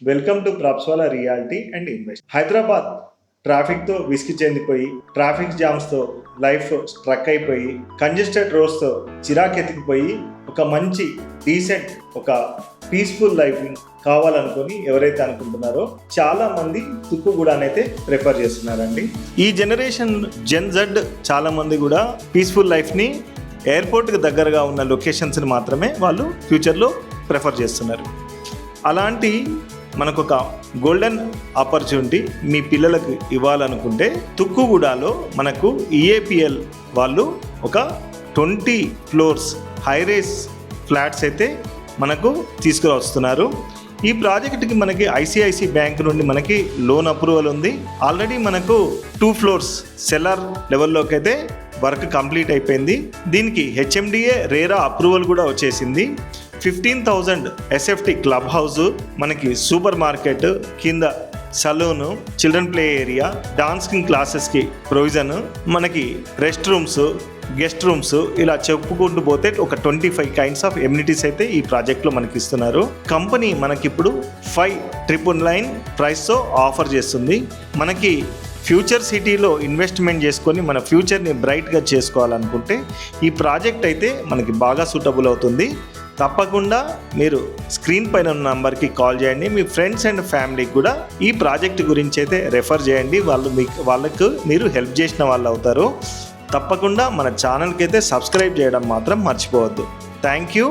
Welcome to Propswala reality and invest. Hyderabad ట్రాఫిక్తో విసిగి చెందిపోయి, ట్రాఫిక్ జామ్స్తో లైఫ్ స్ట్రక్ అయిపోయి, కంజెస్టెడ్ రోడ్స్తో చిరాకెత్తికిపోయి, ఒక మంచి డీసెంట్ ఒక పీస్ఫుల్ లైఫ్ కావాలనుకొని ఎవరైతే అనుకుంటున్నారో చాలా మంది తుక్కుగూడనైతే ప్రిఫర్ చేస్తున్నారండి. ఈ జనరేషన్ జెన్ జెడ్ చాలా మంది కూడా పీస్ఫుల్ లైఫ్ని ఎయిర్పోర్ట్కి దగ్గరగా ఉన్న లొకేషన్స్ని మాత్రమే వాళ్ళు ఫ్యూచర్లో ప్రిఫర్ చేస్తున్నారు. అలాంటి మనకు ఒక గోల్డెన్ ఆపర్చునిటీ మీ పిల్లలకు ఇవ్వాలనుకుంటే తుక్కుగూడలో మనకు ఈఏపిఎల్ వాళ్ళు ఒక 20 floors హైరేస్ ఫ్లాట్స్ అయితే మనకు తీసుకువస్తున్నారు. ఈ ప్రాజెక్ట్కి మనకి ఐసిఐసి బ్యాంక్ నుండి మనకి లోన్ అప్రూవల్ ఉంది. ఆల్రెడీ మనకు 2 floors సెల్లర్ లెవెల్లోకి అయితే వర్క్ కంప్లీట్ అయిపోయింది. దీనికి హెచ్ఎండిఏ రేరా అప్రూవల్ కూడా వచ్చేసింది. 15,000 ఎస్ఎఫ్టీ క్లబ్ హౌస్, మనకి సూపర్ మార్కెట్, కింద సలూను, చిల్డ్రన్ ప్లే ఏరియా, డాన్సింగ్ క్లాసెస్కి ప్రొవిజన్, మనకి రెస్ట్ రూమ్స్, గెస్ట్ రూమ్స్, ఇలా చెప్పుకుంటూ పోతే ఒక 25 kinds ఆఫ్ ఎమ్యూనిటీస్ అయితే ఈ ప్రాజెక్ట్లో మనకి ఇస్తున్నారు. కంపెనీ మనకిప్పుడు 5,999 ప్రైస్తో ఆఫర్ చేస్తుంది. మనకి ఫ్యూచర్ సిటీలో ఇన్వెస్ట్మెంట్ చేసుకొని మన ఫ్యూచర్ని బ్రైట్గా చేసుకోవాలనుకుంటే ఈ ప్రాజెక్ట్ అయితే మనకి బాగా సూటబుల్ అవుతుంది. తప్పకుండా మీరు స్క్రీన్ పైన ఉన్న నంబర్కి కాల్ చేయండి. మీ ఫ్రెండ్స్ అండ్ ఫ్యామిలీకి కూడా ఈ ప్రాజెక్ట్ గురించి అయితే రెఫర్ చేయండి. వాళ్ళకు మీరు హెల్ప్ చేసిన వాళ్ళు అవుతారు. తప్పకుండా మన ఛానల్కి అయితే సబ్స్క్రైబ్ చేయడం మాత్రం మర్చిపోవద్దు. Thank you.